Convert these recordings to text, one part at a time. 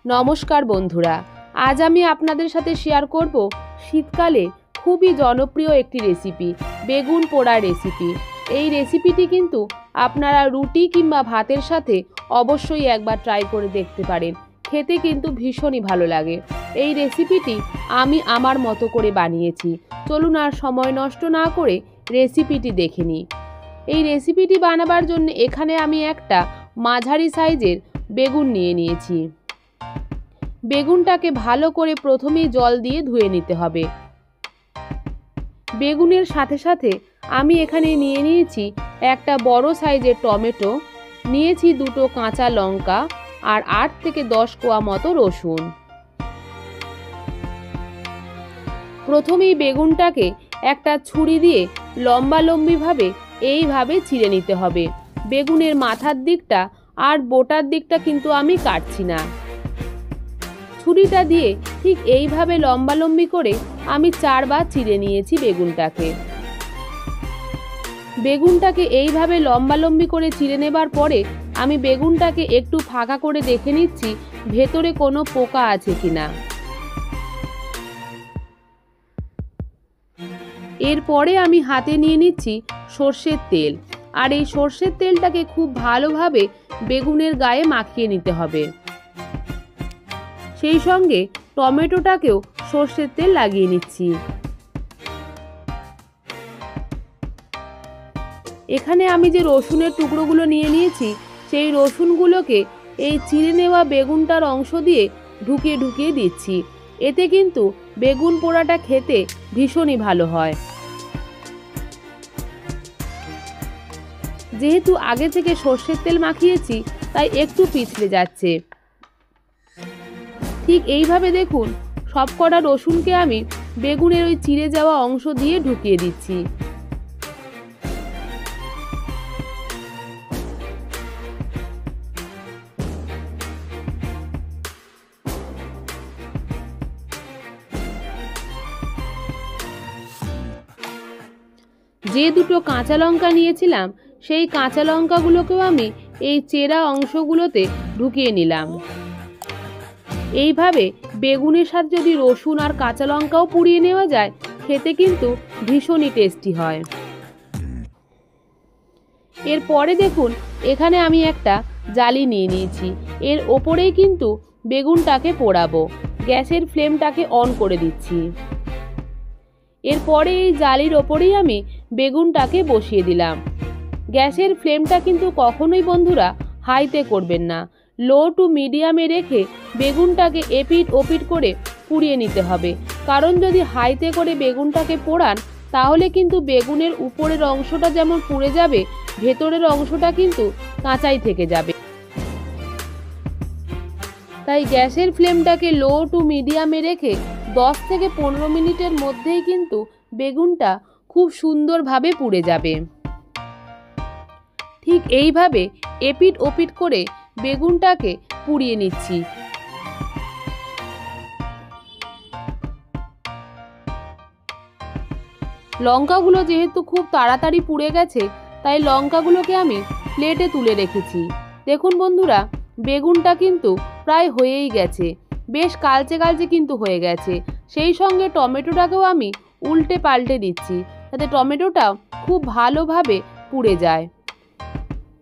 নমস্কার বন্ধুরা, আজ আমি আপনাদের সাথে শেয়ার করব শীতকালে খুবই জনপ্রিয় একটি রেসিপি, বেগুন পোড়া রেসিপি। এই রেসিপিটি কিন্তু আপনারা রুটি কিংবা ভাতের সাথে অবশ্যই একবার ট্রাই করে দেখতে পারেন। খেতে কিন্তু ভীষণই ভালো লাগে। এই রেসিপিটি আমি আমার মতো করে বানিয়েছি। চলুন আর সময় নষ্ট না করে রেসিপিটি দেখে নিই। এই রেসিপিটি বানাবার জন্য এখানে আমি একটা মাঝারি সাইজের বেগুন নিয়ে নিয়েছি। বেগুনটাকে ভালো করে প্রথমেই জল দিয়ে ধুয়ে নিতে হবে। বেগুনের সাথে সাথে আমি এখানে নিয়ে নিয়েছি একটা বড় সাইজের টমেটো, নিয়েছি দুটো কাঁচা লঙ্কা আর 8 থেকে 10 কোয়া মতো রসুন। প্রথমেই বেগুনটাকে একটা ছুরি দিয়ে লম্বালম্বিভাবে এইভাবে চিড়ে নিতে হবে। বেগুনের মাথার দিকটা আর বোটার দিকটা কিন্তু আমি কাটছি না। ছুরিটা দিয়ে ঠিক এইভাবে লম্বালম্বি করে আমি 4 বার চিড়ে নিয়েছি বেগুনটাকে এইভাবে লম্বালম্বি করে চিড়ে নেবার পরে আমি বেগুনটাকে একটু ফাঁকা করে দেখে নিচ্ছি ভেতরে কোনো পোকা আছে কিনা। এরপরে আমি হাতে নিয়ে নিচ্ছি সর্ষের তেল, আর এই সর্ষের তেলটাকে খুব ভালোভাবে বেগুনের গায়ে মাখিয়ে নিতে হবে। সেই সঙ্গে টমেটোটাকেও সর্ষের তেল লাগিয়ে নিচ্ছি। এখানে আমি যে রসুনের টুকরোগুলো নিয়ে নিয়েছি সেই রসুনগুলোকে এই চিড়ে নেওয়া বেগুনটার অংশ দিয়ে ঢুকিয়ে ঢুকিয়ে দিচ্ছি। এতে কিন্তু বেগুন পোড়াটা খেতে ভীষণই ভালো হয়। যেহেতু আগে থেকে সর্ষের তেল মাখিয়েছি তাই একটু পিছলে যাচ্ছে। ঠিক এইভাবে দেখুন সবকটা রসুনকে আমি বেগুনের ওই চিড়ে যাওয়া অংশ দিয়ে ঢুকিয়ে দিচ্ছি। যে দুটো কাঁচা লঙ্কা নিয়েছিলাম সেই কাঁচা লঙ্কাগুলোকেও আমি এই চেরা অংশগুলোতে ঢুকিয়ে নিলাম। এইভাবে বেগুনের সাথে যদি রসুন আর কাঁচা লঙ্কাও পুড়িয়ে নেওয়া যায় খেতে কিন্তু ভীষণই টেস্টি হয়। এরপরে দেখুন এখানে আমি একটা জালি নিয়ে নিয়েছি। এর ওপরেই কিন্তু বেগুনটাকে পোড়াবো। গ্যাসের ফ্লেমটাকে অন করে দিচ্ছি। এরপরে এই জালির ওপরেই আমি বেগুনটাকে বসিয়ে দিলাম। গ্যাসের ফ্লেমটা কিন্তু কখনোই বন্ধুরা হাইতে করবেন না, লো টু মিডিয়ামে রেখে বেগুনটাকে এপিট ওপিট করে পুড়িয়ে নিতে হবে। কারণ যদি হাইতে করে বেগুনটাকে পোড়ান তাহলে কিন্তু বেগুনের উপরের অংশটা যেমন পুড়ে যাবে, ভেতরের অংশটা কিন্তু কাঁচাই থেকে যাবে। তাই গ্যাসের ফ্লেমটাকে লো টু মিডিয়ামে রেখে 10 থেকে 15 মিনিটের মধ্যেই কিন্তু বেগুনটা খুব সুন্দরভাবে পুড়ে যাবে। ঠিক এইভাবে এপিট ওপিট করে বেগুনটাকে পুড়িয়ে নিচ্ছি। লঙ্কাগুলো যেহেতু খুব তাড়াতাড়ি পুড়ে গেছে তাই লঙ্কাগুলোকে আমি প্লেটে তুলে রেখেছি। দেখুন বন্ধুরা বেগুনটা কিন্তু প্রায় হয়েই গেছে, বেশ কালচে কালচে কিন্তু হয়ে গেছে। সেই সঙ্গে টমেটোটাকেও আমি উল্টে পাল্টে দিচ্ছি যাতে টমেটোটাও খুব ভালোভাবে পুড়ে যায়।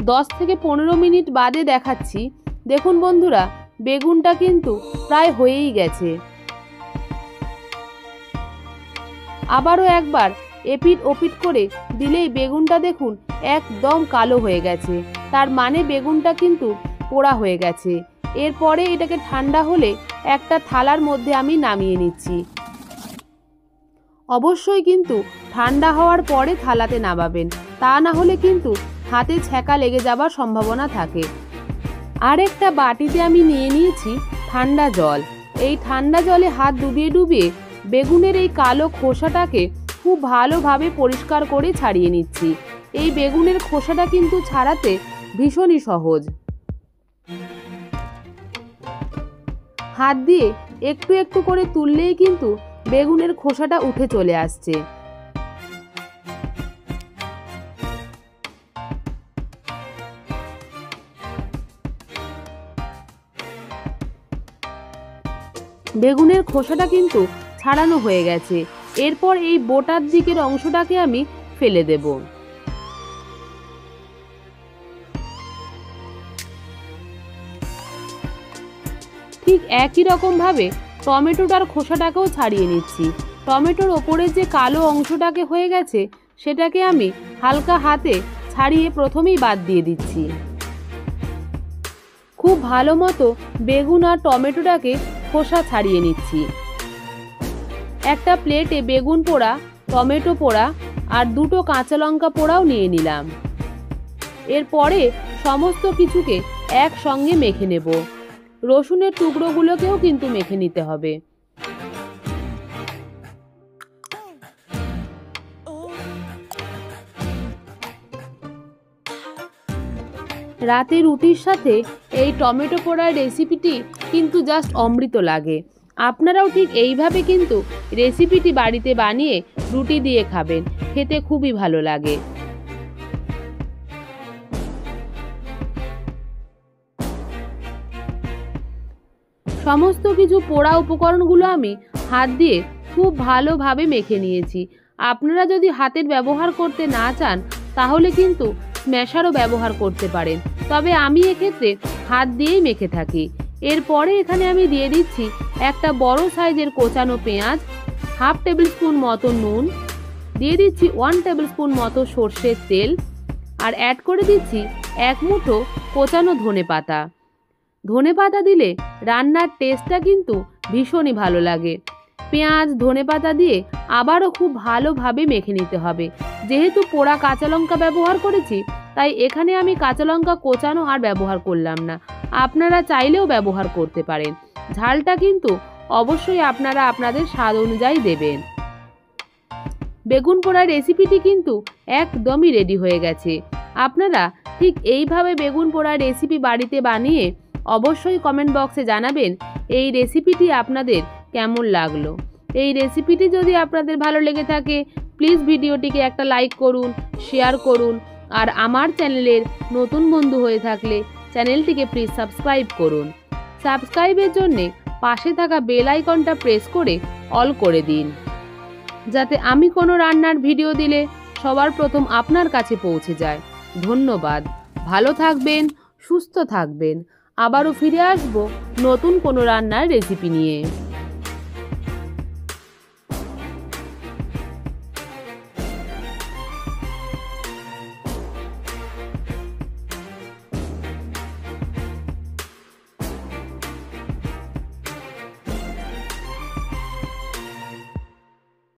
10 থেকে 15 মিনিট বাদে দেখাচ্ছি। দেখুন বন্ধুরা বেগুনটা কিন্তু প্রায় হয়েই গেছে। আবারও একবার এপিট ওপিট করে দিলেই বেগুনটা দেখুন একদম কালো হয়ে গেছে, তার মানে বেগুনটা কিন্তু পোড়া হয়ে গেছে। এরপরে এটাকে ঠান্ডা হলে একটা থালার মধ্যে আমি নামিয়ে নিচ্ছি। অবশ্যই কিন্তু ঠান্ডা হওয়ার পরে থালাতে নামাবেন, তা না হলে কিন্তু হাতে ছ্যাঁকা লেগে যাবার সম্ভাবনা থাকে। আর একটা বাটিতে আমি নিয়ে নিয়েছি ঠান্ডা জল। এই ঠান্ডা জলে হাত ডুবিয়ে ডুবিয়ে বেগুনের এই কালো খোসাটাকে খুব ভালোভাবে পরিষ্কার করে ছাড়িয়ে নিচ্ছি। এই বেগুনের খোসাটা কিন্তু ছাড়াতে ভীষণই সহজ। হাত দিয়ে একটু একটু করে তুললেই কিন্তু বেগুনের খোসাটা উঠে চলে আসছে। বেগুনের খোসাটা কিন্তু ছাড়ানো হয়ে গেছে। এরপর এই বোটার দিকের অংশটাকে আমি ফেলে দেব। ঠিক একই রকমভাবে টমেটোটার খোসাটাকেও ছাড়িয়ে নিচ্ছি। টমেটোর ওপরে যে কালো অংশটাকে হয়ে গেছে সেটাকে আমি হালকা হাতে ছাড়িয়ে প্রথমেই বাদ দিয়ে দিচ্ছি। খুব ভালো মতো বেগুন আর টমেটোটাকে খোসা ছাড়িয়ে নিচ্ছি। একটা প্লেটে বেগুন পোড়া, টমেটো পোড়া আর দুটো কাঁচা লঙ্কা পোড়াও নিয়ে নিলাম। এরপরে সমস্ত কিছুকে একসঙ্গে মেখে নেব। রসুনের টুকরোগুলোকেও কিন্তু মেখে নিতে হবে। রাতে রুটির সাথে এই টমেটো পোড়ার রেসিপিটি কিন্তু জাস্ট অমৃত লাগে। আপনারাও ঠিক এইভাবে কিন্তু রেসিপিটি বাড়িতে বানিয়ে রুটি দিয়ে খাবেন, খেতে খুবই ভালো লাগে। সমস্ত কিছু পোড়া উপকরণগুলো আমি হাত দিয়ে খুব ভালোভাবে মেখে নিয়েছি। আপনারা যদি হাতের ব্যবহার করতে না চান তাহলে কিন্তু স্ম্যাশারও ব্যবহার করতে পারেন, তবে আমি এক্ষেত্রে হাত দিয়েই মেখে থাকি। এরপরে এখানে আমি দিয়ে দিচ্ছি একটা বড় সাইজের কোচানো পেঁয়াজ, 1/2 টেবিল স্পুন মতো নুন, দিয়ে দিচ্ছি 1 টেবিল স্পুন মতো সর্ষের তেল, আর অ্যাড করে দিচ্ছি 1 মুঠো কোচানো ধনেপাতা। ধনেপাতা দিলে রান্নার টেস্টটা কিন্তু ভীষণই ভালো লাগে। পেঁয়াজ ধনেপাতা দিয়ে আবারও খুব ভালোভাবে মেখে নিতে হবে। যেহেতু পোড়া কাঁচা লঙ্কা ব্যবহার করেছি তাই এখানে আমি কাঁচা লঙ্কা কোচানো আর ব্যবহার করলাম না। আপনারা চাইলেও ব্যবহার করতে পারেন। ঝালটা কিন্তু অবশ্যই আপনারা আপনাদের স্বাদ অনুযায়ী দেবেন। বেগুন পোড়া রেসিপিটি কিন্তু একদমই রেডি হয়ে গেছে। আপনারা ঠিক এইভাবে বেগুন পোড়া রেসিপি বাড়িতে বানিয়ে অবশ্যই কমেন্ট বক্সে জানাবেন এই রেসিপিটি আপনাদের কেমন লাগলো। এই রেসিপিটি যদি আপনাদের ভালো লেগে থাকে প্লিজ ভিডিওটিকে একটা লাইক করুন, শেয়ার করুন, আর আমার চ্যানেলের নতুন বন্ধু হয়ে থাকলে চ্যানেলটিকে প্লিজ সাবস্ক্রাইব করুন। সাবস্ক্রাইবের জন্যে পাশে থাকা বেল আইকনটা প্রেস করে অল করে দিন, যাতে আমি কোনো রান্নার ভিডিও দিলে সবার প্রথম আপনার কাছে পৌঁছে যায়। ধন্যবাদ। ভালো থাকবেন, সুস্থ থাকবেন। আবারও ফিরে আসবো নতুন কোনো রান্নার রেসিপি নিয়ে।